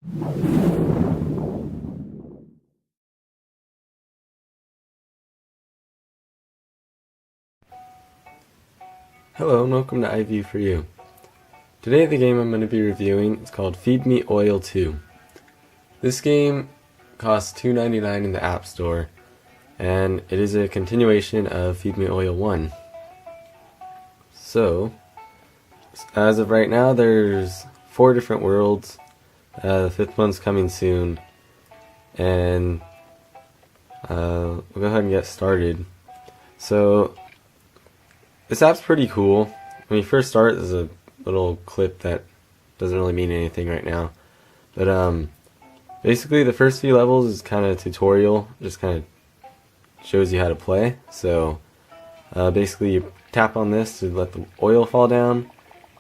Hello and welcome to iView4U. Today the game I'm going to be reviewing is called Feed Me Oil 2. This game costs $2.99 in the App Store, and it is a continuation of Feed Me Oil 1. So, as of right now there's 4 different worlds. The 5th one's coming soon, and we'll go ahead and get started. So, this app's pretty cool. When you first start, there's a little clip that doesn't really mean anything right now. But basically the first few levels is kind of a tutorial, just kind of shows you how to play. So basically you tap on this to let the oil fall down,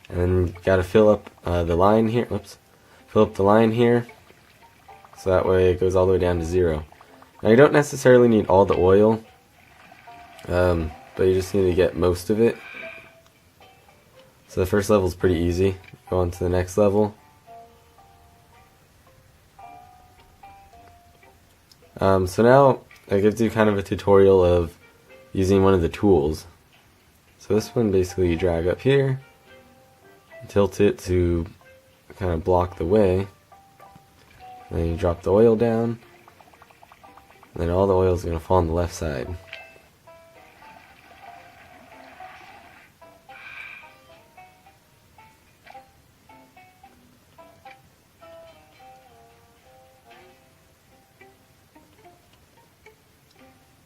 and then you gotta fill up the line here. Fill up the line here, so that way it goes all the way down to 0. Now you don't necessarily need all the oil, but you just need to get most of it. So the first level is pretty easy. Go on to the next level. So now it gives you kind of a tutorial of using one of the tools. So this one basically you drag up here, tilt it to kind of block the way, and then you drop the oil down, and then all the oil is going to fall on the left side.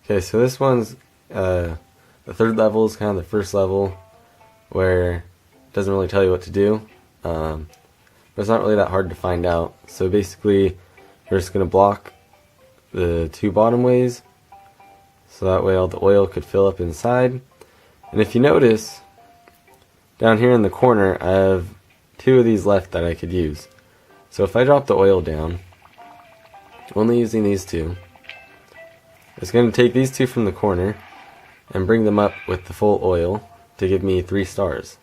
Okay, so this one's, the third level is kind of the first level, where it doesn't really tell you what to do, but it's not really that hard to find out. So basically, you're just going to block the 2 bottom ways, so that way all the oil could fill up inside. And if you notice, down here in the corner, I have 2 of these left that I could use. So if I drop the oil down, only using these 2, it's going to take these 2 from the corner and bring them up with the full oil to give me 3 stars.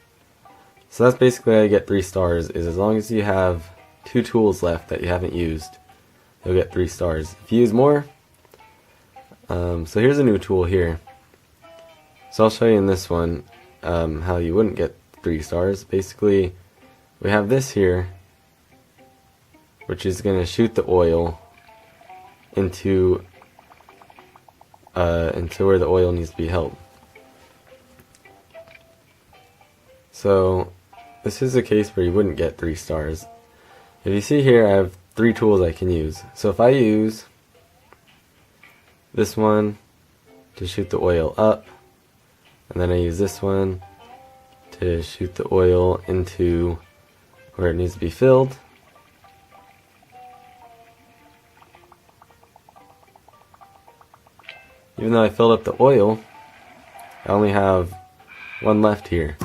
So that's basically how you get 3 stars, is as long as you have 2 tools left that you haven't used, you'll get 3 stars. If you use more, so here's a new tool here. So I'll show you in this one how you wouldn't get 3 stars. Basically, we have this here, which is going to shoot the oil into where the oil needs to be held. So this is a case where you wouldn't get 3 stars. If you see here, I have 3 tools I can use. So if I use this one to shoot the oil up, and then I use this one to shoot the oil into where it needs to be filled, even though I filled up the oil, I only have 1 left here.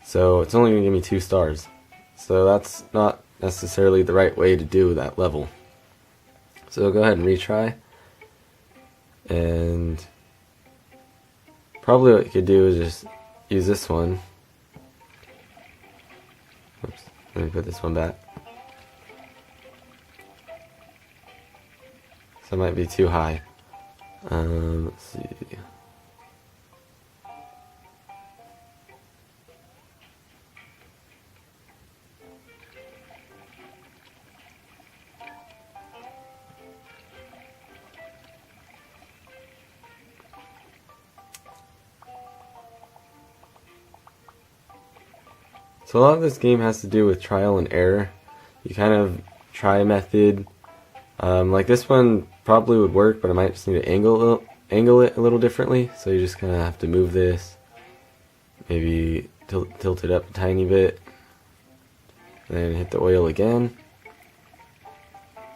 So it's only going to give me 2 stars. So that's not necessarily the right way to do that level. So go ahead and retry. And probably what you could do is just use this one. Oops, let me put this one back. So it might be too high. Let's see. So a lot of this game has to do with trial and error. You kind of try a method. Like this one probably would work, but I might just need to angle it a little differently. So you just kind of have to move this, maybe tilt it up a tiny bit, and then hit the oil again.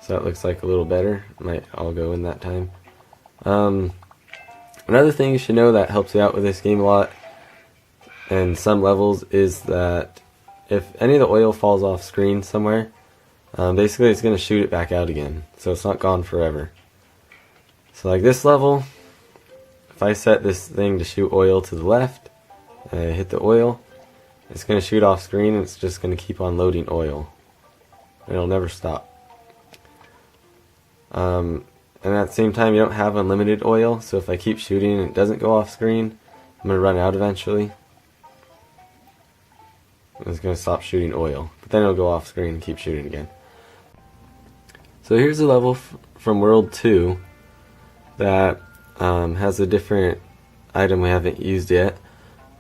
So that looks like a little better. Might all go in that time. Another thing you should know that helps you out with this game a lot, and some levels, is that if any of the oil falls off screen somewhere, basically it's going to shoot it back out again, so it's not gone forever. So like this level, if I set this thing to shoot oil to the left, and I hit the oil, it's going to shoot off screen and it's just going to keep on loading oil. It'll never stop. And at the same time, you don't have unlimited oil, so if I keep shooting and it doesn't go off screen, I'm going to run out eventually. It's going to stop shooting oil, but then it'll go off screen and keep shooting again. So here's a level from World 2 that has a different item we haven't used yet,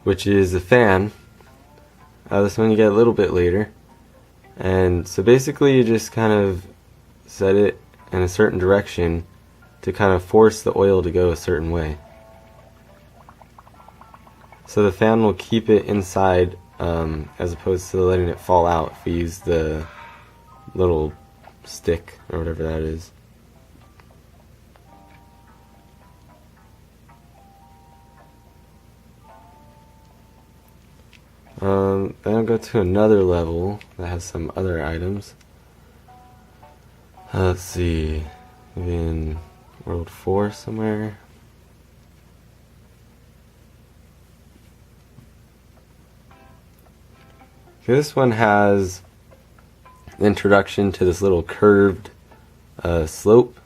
which is a fan. This one you get a little bit later. And so basically you just kind of set it in a certain direction to kind of force the oil to go a certain way. So the fan will keep it inside as opposed to letting it fall out if we use the little stick or whatever that is. Then I'll go to another level that has some other items. Let's see, maybe in World 4 somewhere. Okay, this one has the introduction to this little curved slope.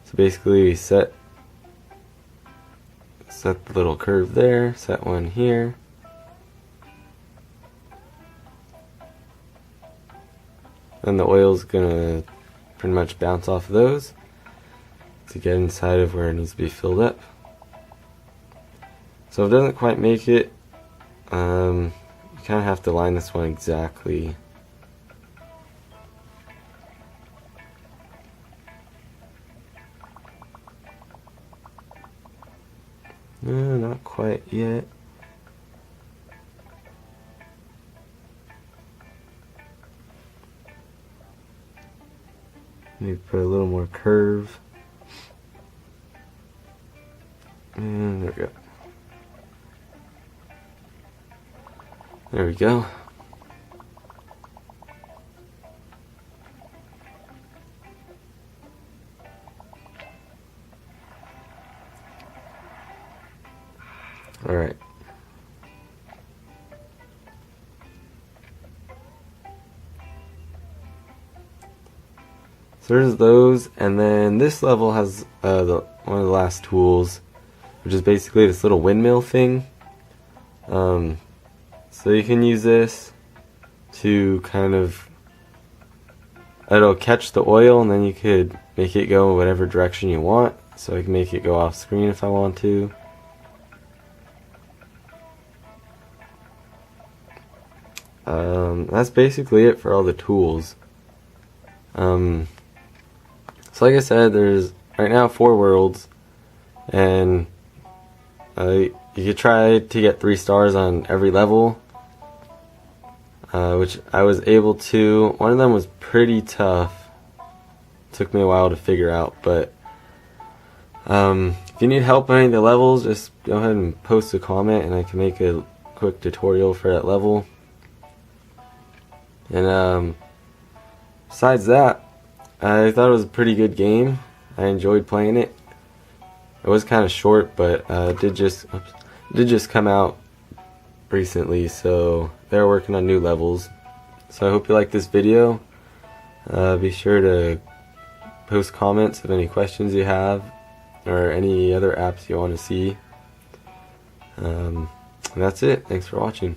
So basically we set the little curve there, set one here. Then the oil's gonna pretty much bounce off of those to get inside of where it needs to be filled up. So if it doesn't quite make it, you kind of have to line this one exactly. No, not quite yet. Need to put a little more curve. And there we go. There we go. Alright. So there's those, and then this level has one of the last tools, which is basically this little windmill thing. So you can use this to kind of, it'll catch the oil, and then you could make it go in whatever direction you want. So I can make it go off screen if I want to. That's basically it for all the tools. So like I said, there's right now 4 worlds, and you could try to get 3 stars on every level, which I was able to. One of them was pretty tough. Took me a while to figure out, but if you need help on any of the levels, just go ahead and post a comment and I can make a quick tutorial for that level. And besides that, I thought it was a pretty good game. I enjoyed playing it. It was kind of short, but it did just come out recently, so they're working on new levels. So I hope you like this video. Be sure to post comments of any questions you have or any other apps you want to see. And that's it. Thanks for watching.